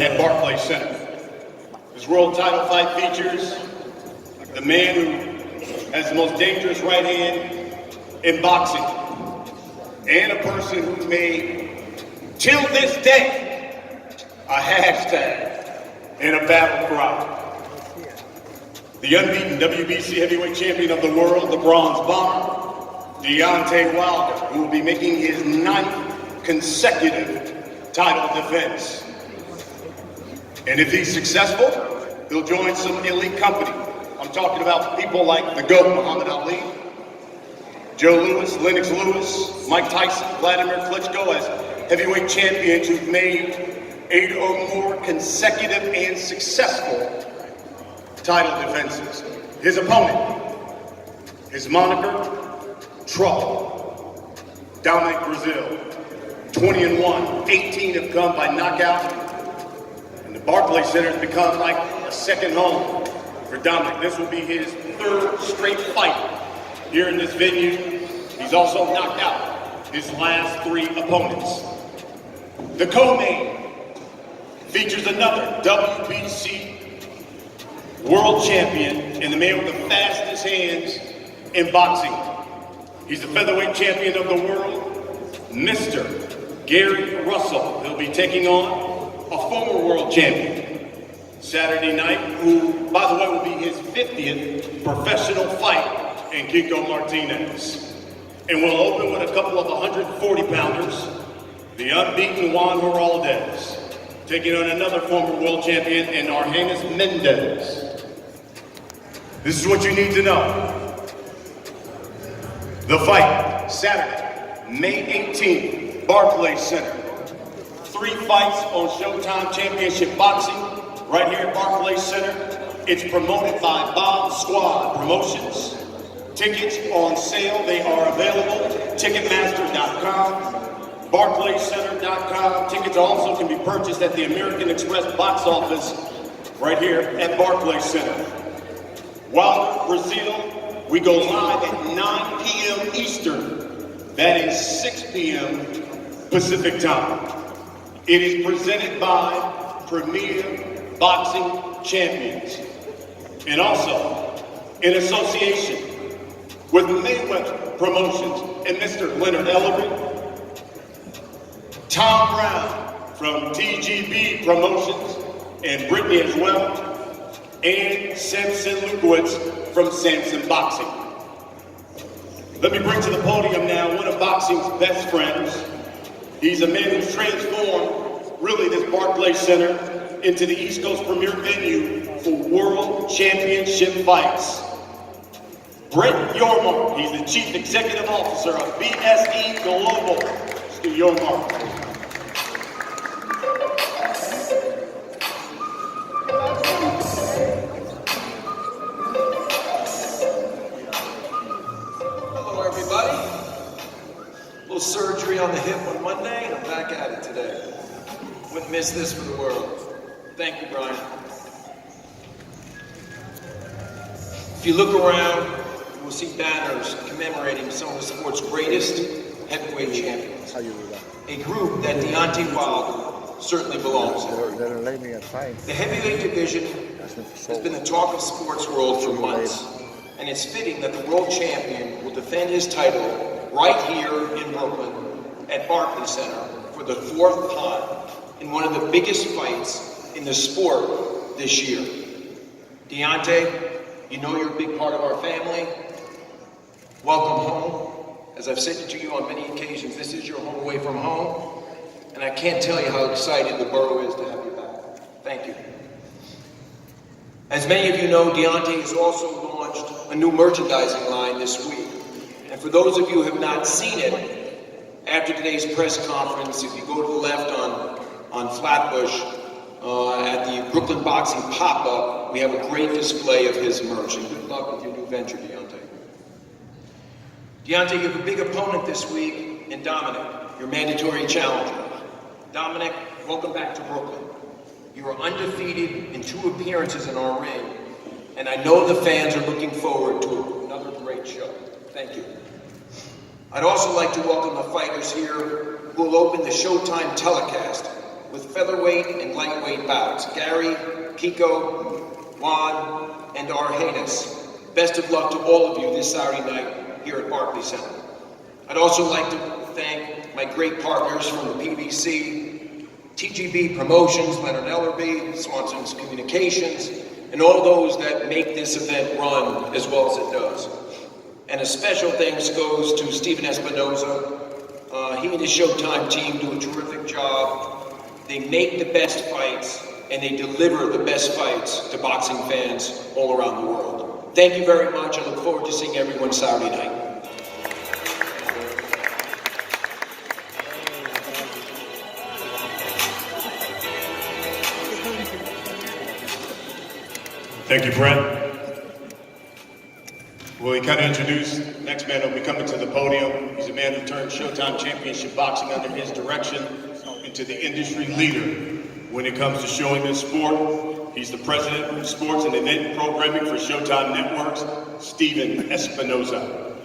at Barclays Center. This world title fight features the man who has the most dangerous right hand in boxing, and a person who made, till this day, a hashtag and a battle cry. The unbeaten WBC heavyweight champion of the world, the Bronze Bomber, Deontay Wilder, who will be making his 9th consecutive title defense. And if he's successful, he'll join some elite company. I'm talking about people like the GOAT, Muhammad Ali, Joe Louis, Lennox Lewis, Mike Tyson, Vladimir Klitschko as heavyweight champions who've made 8 or more consecutive and successful title defenses. His opponent, his moniker, Trouble, Dominic Breazeale, 20-1, 18 have come by knockout, and the Barclays Center has become like a second home for Dominic. This will be his 3rd straight fight here in this venue. He's also knocked out his last 3 opponents. The co-main features another WBC world champion and the man with the fastest hands in boxing. He's the featherweight champion of the world, Mr. Gary Russell. He'll be taking on a former world champion Saturday night, who, by the way, will be his 50th professional fight in Kiko Martinez. And we'll open with a couple of 140-pounders, the unbeaten Juan Heraldez, taking on another former world champion in Argenis Mendez. This is what you need to know. The fight, Saturday, May 18th, Barclays Center. 3 fights on Showtime Championship Boxing, right here at Barclays Center. It's promoted by Bob Squad Promotions. Tickets on sale, they are available. Ticketmaster.com, BarclaysCenter.com. Tickets also can be purchased at the American Express box office right here at Barclays Center. Wilder, Breazeale, we go live at 9 p.m. Eastern. That is 6 p.m. Pacific time. It is presented by Premier Boxing Champions, and also in association with Mayweather Promotions and Mr. Leonard Ellery, Tom Brown from TGB Promotions and Brittany as well, and Samson Lukowitz from Samson Boxing. Let me bring to the podium now one of boxing's best friends. He's a man who's transformed, really, this Barclays Center into the East Coast premier venue for world championship fights. Brett Yormark, he's the Chief Executive Officer of BSE Global. Mr. Yormark. Surgery on the hip on Monday, and I'm back at it today. Wouldn't miss this for the world. Thank you, Brian. If you look around, you will see banners commemorating some of the sport's greatest heavyweight champions. A group that Deontay Wilder certainly belongs to. The heavyweight division has been the talk of sports world for months, and it's fitting that the world champion will defend his title right here in Brooklyn at Barclays Center for the 4th time in one of the biggest fights in the sport this year. Deontay, you know you're a big part of our family. Welcome home. As I've said to you on many occasions, this is your home away from home, and I can't tell you how excited the borough is to have you back. Thank you. As many of you know, Deontay has also launched a new merchandising line this week. And for those of you who have not seen it, after today's press conference, if you go to the left on Flatbush, at the Brooklyn Boxing Pop-Up, we have a great display of his merch. And good luck with your new venture, Deontay. Deontay, you have a big opponent this week in Dominic, your mandatory challenger. Dominic, welcome back to Brooklyn. You are undefeated in 2 appearances in our ring, and I know the fans are looking forward to another great show. Thank you. I'd also like to welcome the fighters here who will open the Showtime telecast with featherweight and lightweight bouts. Gary, Kiko, Juan, and Argenis. Best of luck to all of you this Saturday night here at Barclays Center. I'd also like to thank my great partners from the PBC, TGB Promotions, Leonard Ellerby, Swanson's Communications, and all those that make this event run as well as it does. And a special thanks goes to Stephen Espinoza. He and his Showtime team do a terrific job. They make the best fights, and they deliver the best fights to boxing fans all around the world. Thank you very much. I look forward to seeing everyone Saturday night. Thank you, Brent. Well, we kind of introduced the next man who will be coming to the podium. He's a man who turned Showtime Championship Boxing under his direction into the industry leader when it comes to showing this sport. He's the president of sports and event programming for Showtime Networks, Stephen Espinoza.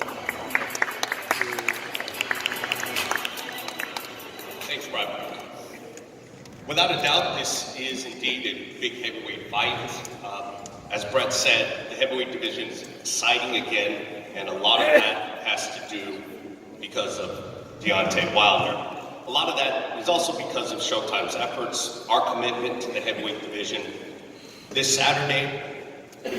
Thanks, Rob. Without a doubt, this is indeed a big heavyweight fight. As Brett said, the heavyweight division is exciting again, and a lot of that has to do because of Deontay Wilder. A lot of that is also because of Showtime's efforts, our commitment to the heavyweight division. This Saturday,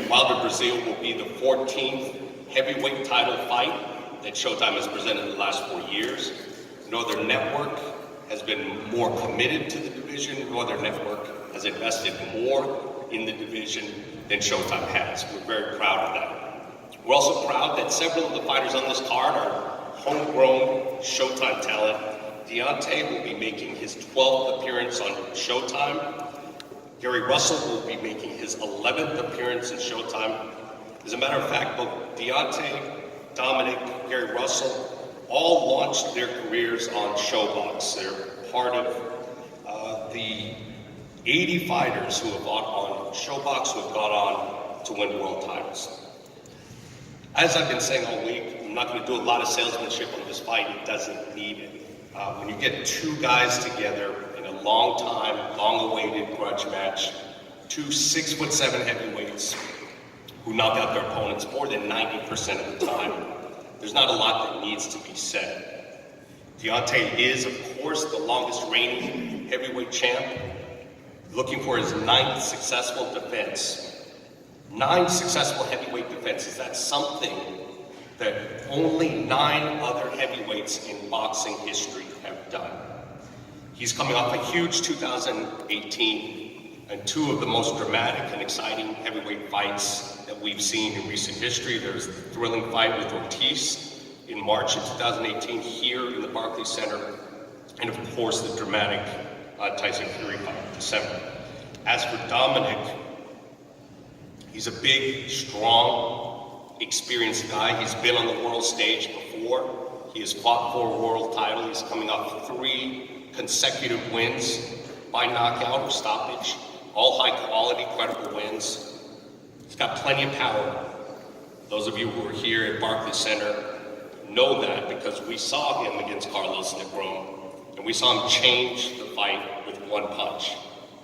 Wilder Breazeale will be the 14th heavyweight title fight that Showtime has presented in the last 4 years. No other network has been more committed to the division. No other network has invested more in the division than Showtime has. We're very proud of that. We're also proud that several of the fighters on this card are homegrown Showtime talent. Deontay will be making his 12th appearance on Showtime. Gary Russell will be making his 11th appearance in Showtime. As a matter of fact, both Deontay, Dominic, Gary Russell all launched their careers on Showbox. They're part of the 80 fighters who have gone on Showbox, who have gone on to win world titles. As I've been saying all week, I'm not going to do a lot of salesmanship on this fight. It doesn't need it. When you get two guys together in a long time, long-awaited grudge match, two 6'7" heavyweights who knock out their opponents more than 90% of the time, there's not a lot that needs to be said. Deontay is, of course, the longest reigning heavyweight champ, looking for his 9th successful defense. 9 successful heavyweight defenses. That's something that only 9 other heavyweights in boxing history have done. He's coming off a huge 2018 and 2 of the most dramatic and exciting heavyweight fights that we've seen in recent history. There's the thrilling fight with Ortiz in March of 2018 here in the Barclays Center, and of course the dramatic Tyson Fury fight in December. As for Dominic, he's a big, strong, experienced guy. He's been on the world stage before. He has fought for a world title. He's coming off 3 consecutive wins by knockout or stoppage, all high quality, credible wins. He's got plenty of power. Those of you who are here at Barclays Center know that because we saw him against Carlos Negron, and we saw him change the fight with 1 punch.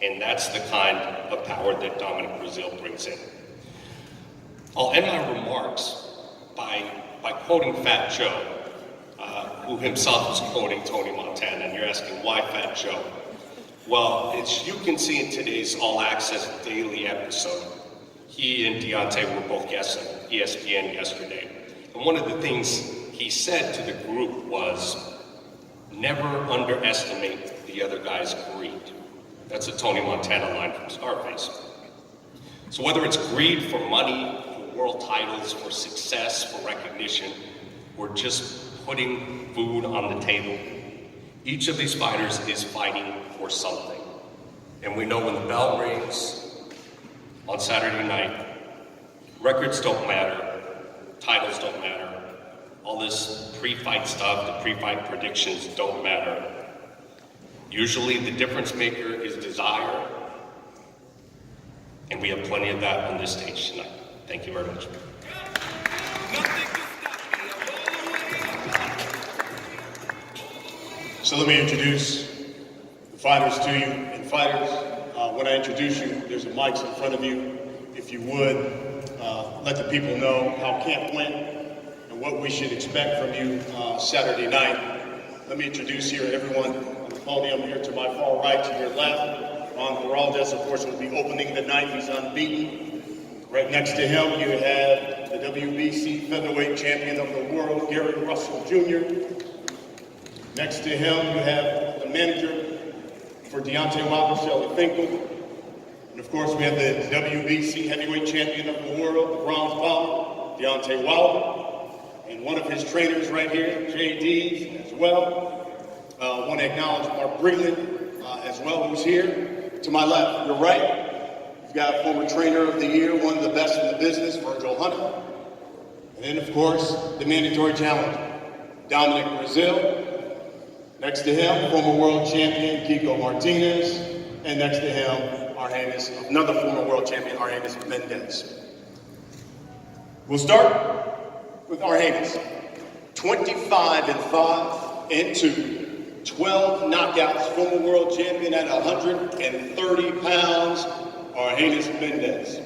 And that's the kind of power that Dominic Breazeale brings in. I'll end my remarks by quoting Fat Joe, who himself is quoting Tony Montana, and you're asking why Fat Joe? Well, as you can see in today's All Access Daily episode, he and Deontay were both guests on ESPN yesterday. And one of the things he said to the group was, never underestimate the other guy's greed. That's a Tony Montana line from Scarface. So whether it's greed for money, for world titles, for success, for recognition, or just putting food on the table, each of these fighters is fighting for something. And we know when the bell rings on Saturday night, records don't matter, titles don't matter, all this pre-fight stuff, the pre-fight predictions don't matter. Usually the difference maker is desire, and we have plenty of that on this stage tonight. Thank you very much. So let me introduce the fighters to you. And fighters, when I introduce you, there's a mic in front of you. If you would, let the people know how camp went and what we should expect from you Saturday night. Let me introduce here everyone on the podium here to my far right, to your left. Ron Morales, of course, will be opening the night. He's unbeaten. Right next to him, you have the WBC featherweight champion of the world, Gary Russell Jr. Next to him, you have the manager for Deontay Wilder, Shelly Finkel. And of course, we have the WBC heavyweight champion of the world, the bronze bomber, Deontay Wilder. And one of his trainers right here, JD, as well. I want to acknowledge Mark Breland as well, who's here. To my left, your right, you've got former trainer of the year, one of the best in the business, Virgil Hunter. And then, of course, the mandatory challenger, Dominic Breazeale. Next to him, former world champion, Kiko Martinez. And next to him, another former world champion, Argenis Mendez. We'll start with Argenis. 25-5-2. 12 knockouts, former world champion at 130 pounds, Argenis Mendez.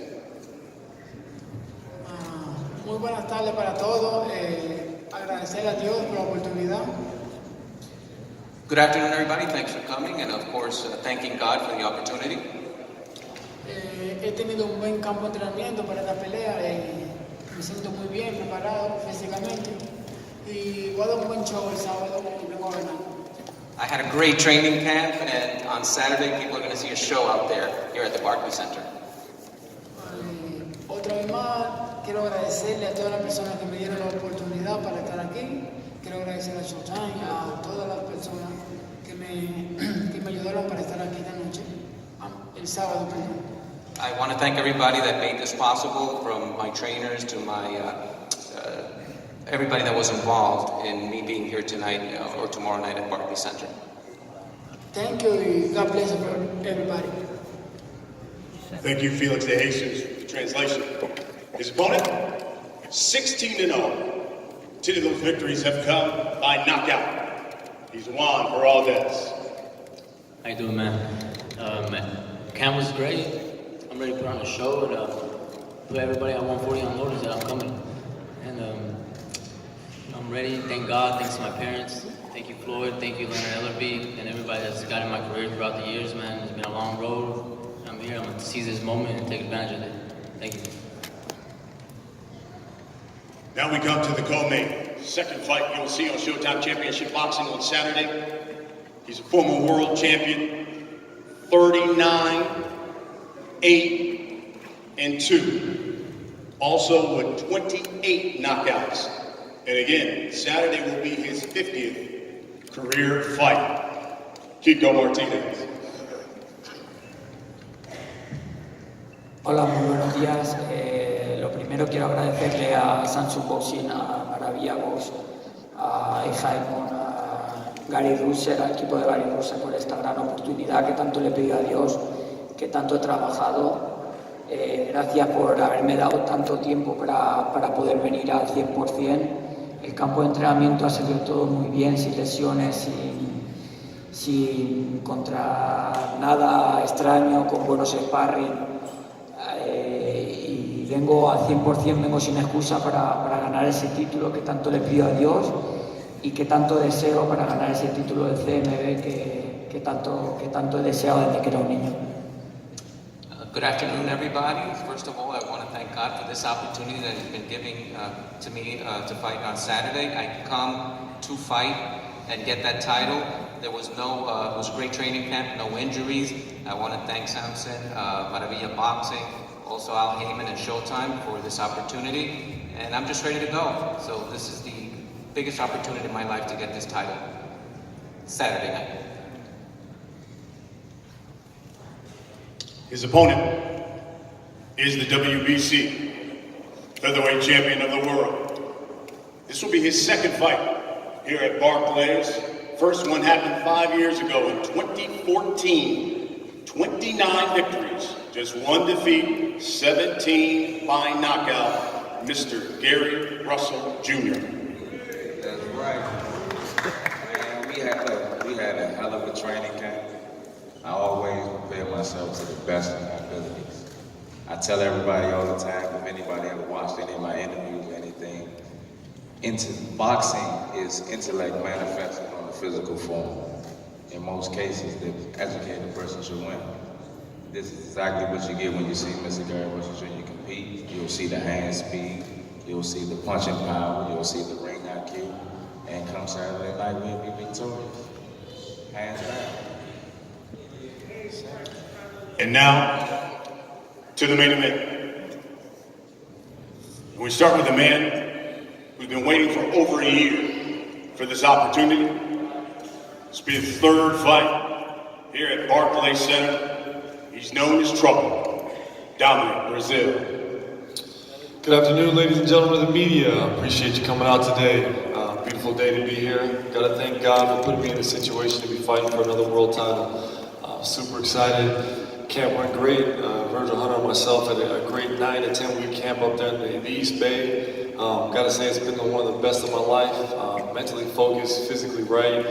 Muy buenas tardes para todos. Agradecer a Dios por la oportunidad. Good afternoon, everybody. Thanks for coming, and of course, thanking God for the opportunity. He tenido un buen campo de entrenamiento para esta pelea. Me siento muy bien preparado físicamente y voy a dar un buen show el sábado y vengo a ganar. I had a great training camp, and on Saturday, people are going to see a show out there here at the Barclays Center. Otra vez más, quiero agradecerle a todas las personas que me dieron la oportunidad para estar aquí. Quiero agradecer a Showtime, a todas las personas que me ayudaron para estar aquí esta noche, el sábado, perdón. I want to thank everybody that made this possible, from my trainers to my everybody that was involved in me being here tonight or tomorrow night at Barclays Center. Thank you and God bless everybody. Thank you, Felix de Jesus, for the translation. His opponent, 16-0. 10 of those victories have come by knockout. He's Juan Morales. How you doing, man? Camp was great. I'm ready to put on a show and put everybody at 140 on notice that I'm coming. And I'm ready. Thank God. Thanks to my parents. Thank you, Floyd. Thank you, Leonard Ellerby, and everybody that's got in my career throughout the years, man. It's been a long road. I'm here. I'm going to seize this moment and take advantage of it. Thank you. Now we come to the co-main. Second fight you'll see on Showtime Championship Boxing on Saturday. He's a former world champion, 39-8-2. Also with 28 knockouts. And again, Saturday will be his 50th career fight. Kiko Martinez. Hola, muy buenos días. Lo primero quiero agradecerle a Samsung Boxing, a Maravilla Box, a Jaimon, a Gary Russell, al equipo de Gary Russell por esta gran oportunidad que tanto le pido a Dios, que tanto he trabajado. Gracias por haberme dado tanto tiempo para poder venir al 100%. El campo de entrenamiento ha salido todo muy bien, sin lesiones, sin contra nada extraño, con buenos sparring. Y vengo al 100%, vengo sin excusa para ganar ese título que tanto le pido a Dios y que tanto deseo, para ganar ese título del CMB que tanto he deseado desde que era un niño. Good afternoon, everybody. First of all, I want to thank God for this opportunity that He's been giving to me to fight on Saturday. I come to fight and get that title. There was it was a great training camp, no injuries. I want to thank Samson, Maravilla Boxing, also Al Heyman and Showtime for this opportunity. And I'm just ready to go. So this is the biggest opportunity in my life to get this title. Saturday night. His opponent is the WBC featherweight champion of the world. This will be his second fight here at Barclays. First one happened 5 years ago in 2014. 29 victories, just one defeat, 17 by knockout, Mr. Gary Russell Jr. That's right. Man, we had a hell of a training camp. I always prepare myself to the best of my abilities. I tell everybody all the time, if anybody ever watched any of my interviews or anything, boxing is intellect manifested on a physical form. In most cases, the educated person should win. This is exactly what you get when you see Mr. Gary Russell Jr. compete. You'll see the hand speed, you'll see the punching power, you'll see the ring IQ, and come Saturday night, we'll be victorious. Hands down. And now, to the main event. We start with a man who's been waiting for over a year for this opportunity. This will be his third fight here at Barclays Center. He's known as Trouble, Dominic Breazeale. Good afternoon, ladies and gentlemen of the media. Appreciate you coming out today. Beautiful day to be here. Gotta thank God for putting me in a situation to be fighting for another world title. Super excited. Camp went great. Virgil Hunter and myself had a great night, a 10-week camp up there in the East Bay. Gotta say it's been one of the best of my life. Mentally focused, physically right.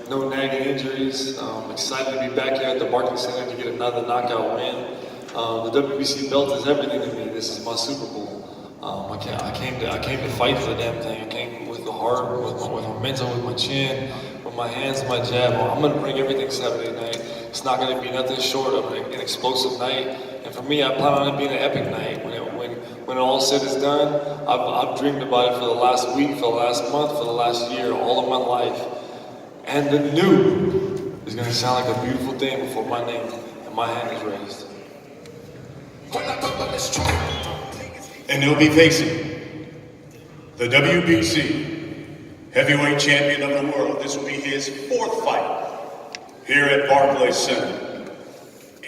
No nagging injuries. Excited to be back here at the Barclays Center to get another knockout win. The WBC belt is everything to me. This is my Super Bowl. I came to fight for the damn thing. I came with the heart, with my mental, with my chin, with my hands and my jab. I'm gonna bring everything Saturday night. It's not gonna be nothing short of an explosive night. And for me, I plan on it being an epic night. When all said is done, I've dreamed about it for the last week, for the last month, for the last year, all of my life. And the new is gonna sound like a beautiful thing before my name and my hand is raised. And he'll be facing the WBC heavyweight champion of the world. This will be his fourth fight here at Barclays Center.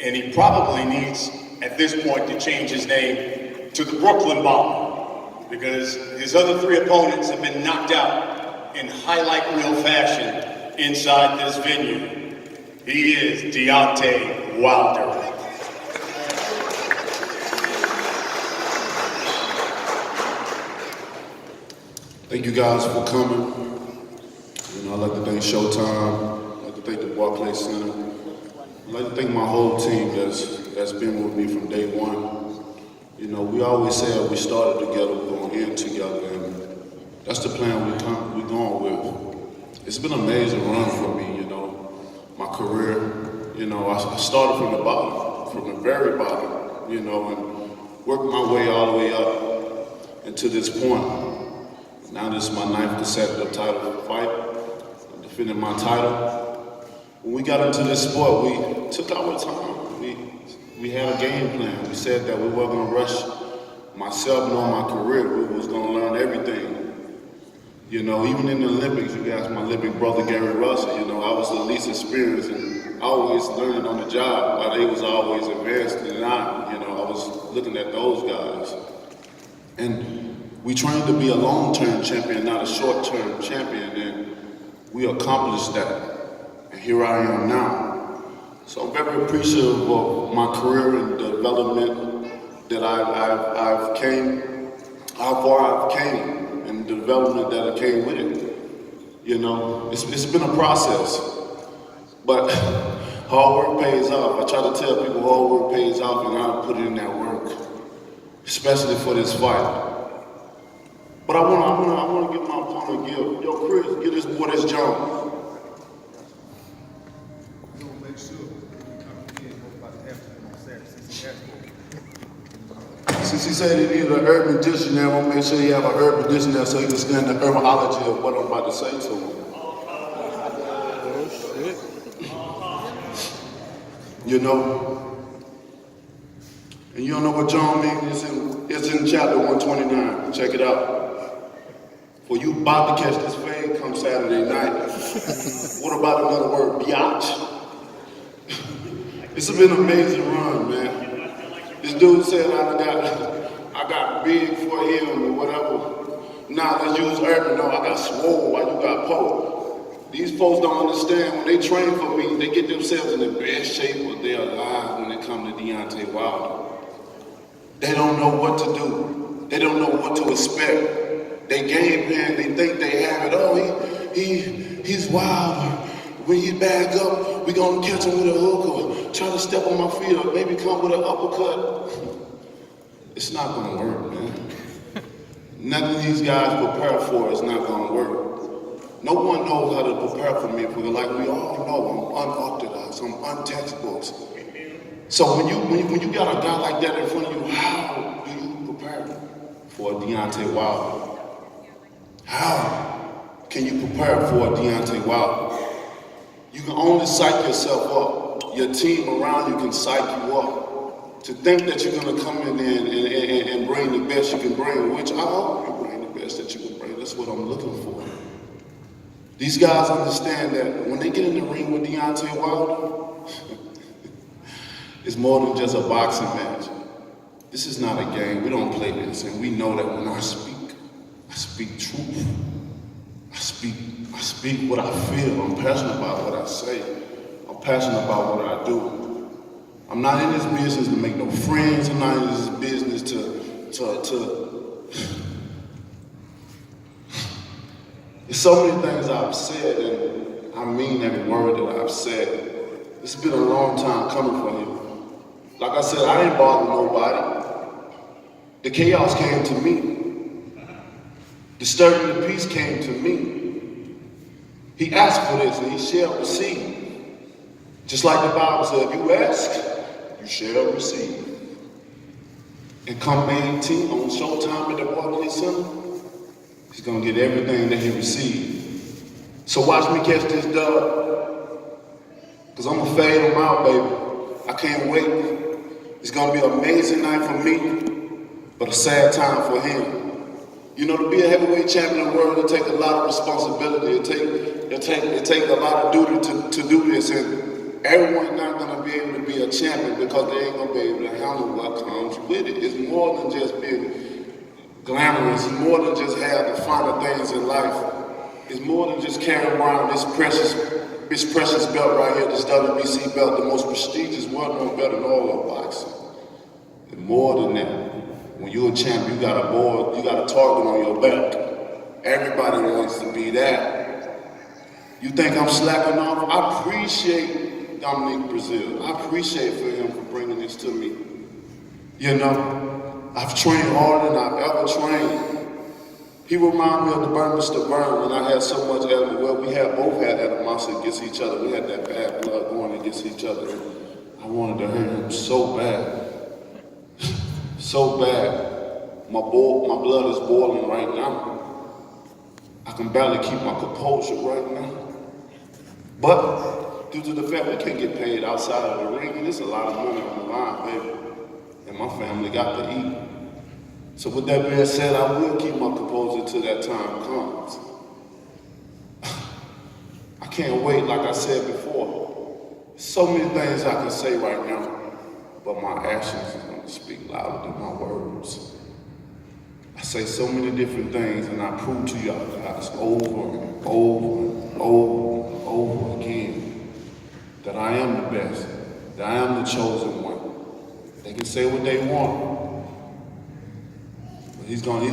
And he probably needs, at this point, to change his name to the Brooklyn Bomber, because his other three opponents have been knocked out in highlight reel fashion inside this venue. He is Deontay Wilder. Thank you guys for coming. I'd like to thank Showtime. I'd like to thank the Barclays Center. I'd like to thank my whole team that's been with me from day one. We always said we started together, we're going to end together, and that's the plan we're going with. It's been an amazing run for me, my career. I started from the bottom, from the very bottom, and worked my way all the way up and to this point. Now this is my 9th consecutive title fight. I'm defending my title. When we got into this sport, we took our time. We had a game plan. We said that we weren't going to rush myself nor my career. We was going to learn everything. Even in the Olympics, you guys, my Olympic brother Gary Russell, I was the least experienced and always learning on the job, while they was always advanced than I. I was looking at those guys. And we trained to be a long-term champion, not a short-term champion, and we accomplished that. And here I am now. So I'm very appreciative of my career and the development that I've came, how far I've came, and the development that I came with it. It's been a process, but hard work pays off. I try to tell people hard work pays off, and I put in that work, especially for this fight. But I want to give my opponent a gift. Yo, Chris, give this boy this jump. We're going to make sure we come in about to have to on Saturday since he has to. Since he said he needed an urban dictionary, I'm going to make sure he have an urban dictionary so he can stand the herbology of what I'm about to say to him. And you don't know what John means? It's in chapter 129. Check it out. For you about to catch this fade come Saturday night. What about another word, biatch? It's been an amazing run, man. This dude said I got big for him or whatever. Now let's use urban. No, I got swole while you got pole. These folks don't understand when they train for me, they get themselves in the best shape of their lives when they come to Deontay Wilder. They don't know what to do. They don't know what to expect. They game plan, they think they have it. Oh, he's wild. When he back up, we gonna catch him with a hook, or try to step on my feet or maybe come with an uppercut. It's not gonna work, man. Nothing these guys prepare for is not gonna work. No one knows how to prepare for me, because like we all know, I'm unorthodox, I'm untextbooks. So when you got a guy like that in front of you, how do you prepare for a Deontay Wilder? How can you prepare for a Deontay Wilder? You can only psych yourself up. Your team around you can psych you up. To think that you're gonna come in there and bring the best you can bring, which I hope you bring the best that you can bring. That's what I'm looking for. These guys understand that when they get in the ring with Deontay Wilder, it's more than just a boxing match. This is not a game. We don't play this, and we know that when I speak truth. I speak what I feel. I'm passionate about what I say. I'm passionate about what I do. I'm not in this business to make no friends. I'm not in this business to There's so many things I've said, and I mean every word that I've said. It's been a long time coming for him. Like I said, I ain't bothering nobody. The chaos came to me. Disturbing the peace came to me. He asked for this and he shall receive. Just like the Bible said, if you ask, you shall receive. And come May 18th on Showtime at the Deportes Center, he's gonna get everything that he received. So watch me catch this dub, because I'm gonna fade him out, baby. I can't wait. It's gonna be an amazing night for me, but a sad time for him. You know, to be a heavyweight champion of the world, it takes a lot of responsibility. It take a lot of duty to do this, and everyone's not gonna be able to be a champion because they ain't gonna be able to handle what comes with it. It's more than just being glamorous. It's more than just have the finer things in life. It's more than just carrying around this precious belt right here, this WBC belt, the most prestigious, well-known belt in all of boxing. And more than that. When you're a champ, you got a board, you got a target on your back. Everybody wants to be that. You think I'm slacking off? I appreciate Dominic Breazeale. I appreciate for him for bringing this to me. You know, I've trained harder than I've ever trained. He reminded me of the Mr. Burn when I had so much animosity. Well, we both had animosity against each other. We had that bad blood going against each other. I wanted to hurt him so bad. So bad. My blood is boiling right now. I can barely keep my composure right now. But due to the fact we can't get paid outside of the ring, and there's a lot of money on the line, baby. And my family got to eat. So with that being said, I will keep my composure till that time comes. I can't wait, like I said before. So many things I can say right now, but my actions are gonna speak louder than my words. I say so many different things, and I prove to y'all guys over and over and over and over again that I am the best, that I am the chosen one. They can say what they want, but he's gonna be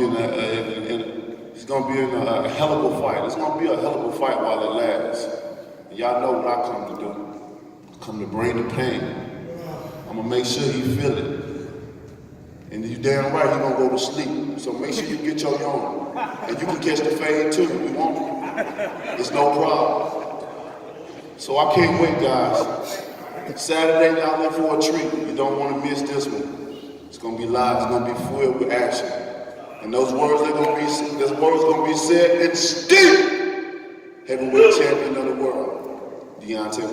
in a hell of a fight. It's gonna be a hell of a fight while it lasts. And y'all know what I come to do. I come to bring the pain. I'm gonna make sure he feel it. And you damn right, he gonna go to sleep. So make sure you get your yawn. And you can catch the fade too if you want it. It's no problem. So I can't wait, guys. Saturday, y'all in for a treat. You don't want to miss this one. It's gonna be live. It's gonna be filled with action. And those words gonna be said in steel. Heavyweight champion of the world, Deontay.